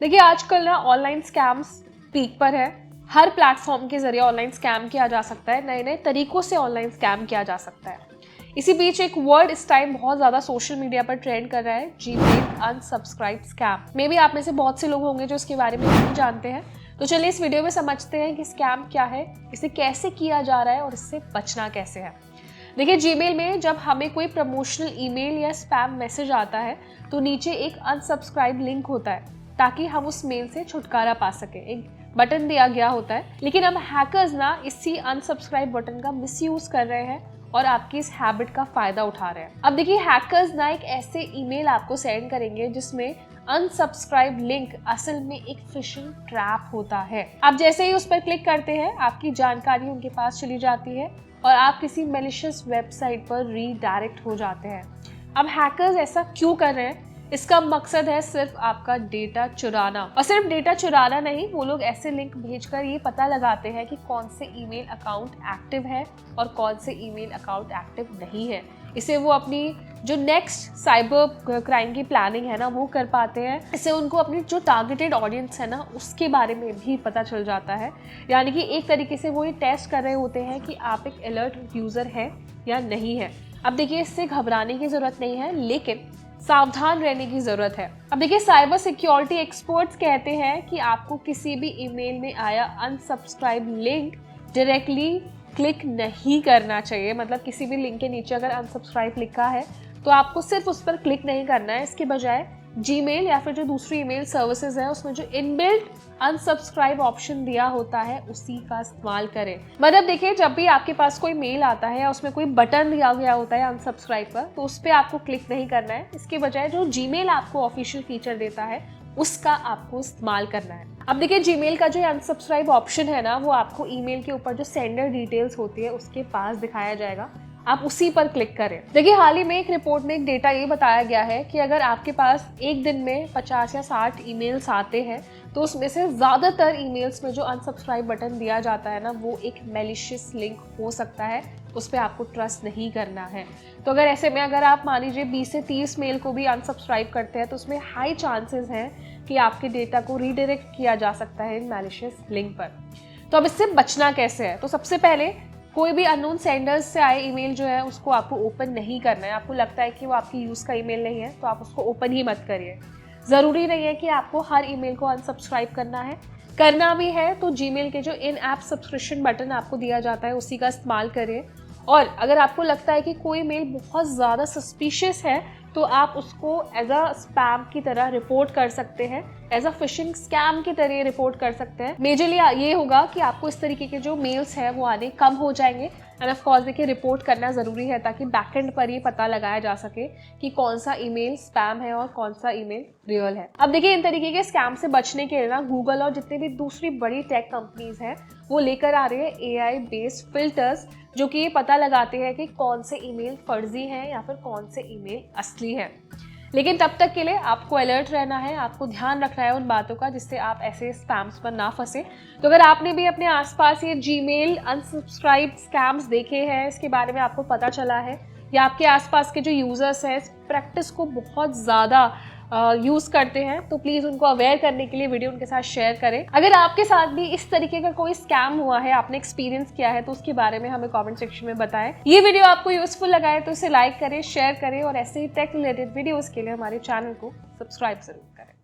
देखिए आजकल ना ऑनलाइन स्कैम्स पीक पर है। हर प्लेटफॉर्म के जरिए ऑनलाइन स्कैम किया जा सकता है, नए नए तरीकों से ऑनलाइन स्कैम किया जा सकता है। इसी बीच एक वर्ड इस टाइम बहुत ज़्यादा सोशल मीडिया पर ट्रेंड कर रहा है, Gmail unsubscribe scam. May be आप में से बहुत से लोग होंगे जो इसके बारे में नहीं जानते हैं। तो चलिए इस वीडियो में समझते हैं कि स्कैम क्या है, इसे कैसे किया जा रहा है और इससे बचना कैसे है। देखिए जीमेल में जब हमें कोई प्रमोशनल ईमेल या स्पैम मैसेज आता है तो नीचे एक अनसब्सक्राइब लिंक होता है ताकि हम उस मेल से छुटकारा पा सके। एक बटन दिया गया होता है, लेकिन अब हैकर्स ना इसी अनसब्सक्राइब बटन का मिसयूज कर रहे हैं और आपकी इस हैबिट का फायदा उठा रहे हैं। अब देखिए हैकर्स ना एक ऐसे ईमेल आपको सेंड करेंगे जिसमें अनसब्सक्राइब लिंक असल में एक फिशिंग ट्रैप होता है। आप जैसे ही उस पर क्लिक करते हैं आपकी जानकारी उनके पास चली जाती है और आप किसी मैलिशियस वेबसाइट पर रीडायरेक्ट हो जाते हैं। अब हैकर्स ऐसा क्यों कर रहे हैं? इसका मकसद है सिर्फ आपका डेटा चुराना, और सिर्फ डेटा चुराना नहीं, वो लोग ऐसे लिंक भेजकर ये पता लगाते हैं कि कौन से ईमेल अकाउंट एक्टिव है और कौन से ईमेल अकाउंट एक्टिव नहीं है। इसे वो अपनी जो नेक्स्ट साइबर क्राइम की प्लानिंग है ना वो कर पाते हैं। इससे उनको अपनी जो टारगेटेड ऑडियंस है ना उसके बारे में भी पता चल जाता है। यानी कि एक तरीके से वो ये टेस्ट कर रहे होते हैं कि आप एक अलर्ट यूजर है या नहीं है। अब देखिए इससे घबराने की जरूरत नहीं है, लेकिन सावधान रहने की जरूरत है। अब देखिए साइबर सिक्योरिटी एक्सपर्ट्स कहते हैं कि आपको किसी भी ईमेल में आया अनसब्सक्राइब लिंक डायरेक्टली क्लिक नहीं करना चाहिए। मतलब किसी भी लिंक के नीचे अगर अनसब्सक्राइब लिखा है तो आपको सिर्फ उस पर क्लिक नहीं करना है। इसके बजाय जीमेल या फिर जो दूसरी ईमेल सर्विसेज है उसमें जो इनबिल्ट अनसब्सक्राइब ऑप्शन दिया होता है उसी का इस्तेमाल करें। मतलब देखिए जब भी आपके पास कोई मेल आता है या उसमें कोई बटन दिया गया होता है अनसब्सक्राइब का, तो उस पर आपको क्लिक नहीं करना है। इसके बजाय जो जीमेल आपको ऑफिशियल फीचर देता है उसका आपको इस्तेमाल करना है। अब देखिए जीमेल का जो अनसब्सक्राइब ऑप्शन है ना वो आपको ईमेल के ऊपर जो सेंडर डिटेल्स होती है उसके पास दिखाया जाएगा, आप उसी पर क्लिक करें। देखिए हाल ही में एक रिपोर्ट में एक डेटा ये बताया गया है कि अगर आपके पास एक दिन में 50 या 60 ईमेल्स आते हैं तो उसमें से ज़्यादातर ईमेल्स में जो अनसब्सक्राइब बटन दिया जाता है ना वो एक मैलिशियस लिंक हो सकता है, उस पर आपको ट्रस्ट नहीं करना है। तो अगर ऐसे में अगर आप मान लीजिए 20 से 30 मेल को भी अनसब्सक्राइब करते हैं तो उसमें हाई चांसेस हैं कि आपके डेटा को रीडायरेक्ट किया जा सकता है इन मैलिशियस लिंक पर। तो अब इससे बचना कैसे है? तो सबसे पहले कोई भी अननोन सेंडर्स से आए ईमेल जो है उसको आपको ओपन नहीं करना है। आपको लगता है कि वो आपकी यूज़ का ईमेल नहीं है तो आप उसको ओपन ही मत करिए। ज़रूरी नहीं है कि आपको हर ईमेल को अनसब्सक्राइब करना है। करना भी है तो जीमेल के जो इन ऐप सब्सक्रिप्शन बटन आपको दिया जाता है उसी का इस्तेमाल करिए। और अगर आपको लगता है कि कोई मेल बहुत ज़्यादा सस्पिशियस है तो आप उसको एज अ स्पैम की तरह रिपोर्ट कर सकते हैं, एज अ फिशिंग स्कैम की तरह रिपोर्ट कर सकते हैं। मेजरली ये होगा कि आपको इस तरीके के जो मेल्स हैं वो आने कम हो जाएंगे। एंड ऑफ कोर्स देखिए रिपोर्ट करना ज़रूरी है ताकि बैकएंड पर ये पता लगाया जा सके कि कौन सा ईमेल स्पैम है और कौन सा ईमेल रियल है। अब देखिए इन तरीके के स्कैम से बचने के लिए ना गूगल और जितने भी दूसरी बड़ी टेक कंपनीज हैं वो लेकर आ रही है AI बेस्ड फिल्टर्स, जो कि ये पता लगाते हैं कि कौन से ईमेल फर्जी हैं या फिर कौन से ईमेल असली हैं। लेकिन तब तक के लिए आपको अलर्ट रहना है, आपको ध्यान रखना है उन बातों का जिससे आप ऐसे स्पैम्स पर ना फंसे। तो अगर आपने भी अपने आसपास ये जीमेल अनसब्सक्राइब स्कैम्स देखे हैं, इसके बारे में आपको पता चला है, या आपके आसपास के जो यूजर्स हैं इस प्रैक्टिस को बहुत ज़्यादा यूज़ करते हैं, तो प्लीज़ उनको अवेयर करने के लिए वीडियो उनके साथ शेयर करें। अगर आपके साथ भी इस तरीके का कोई स्कैम हुआ है, आपने एक्सपीरियंस किया है, तो उसके बारे में हमें कमेंट सेक्शन में बताएं। ये वीडियो आपको यूजफुल लगा है तो इसे लाइक करें, शेयर करें और ऐसे ही टेक रिलेटेड वीडियोस के लिए हमारे चैनल को सब्सक्राइब जरूर करें।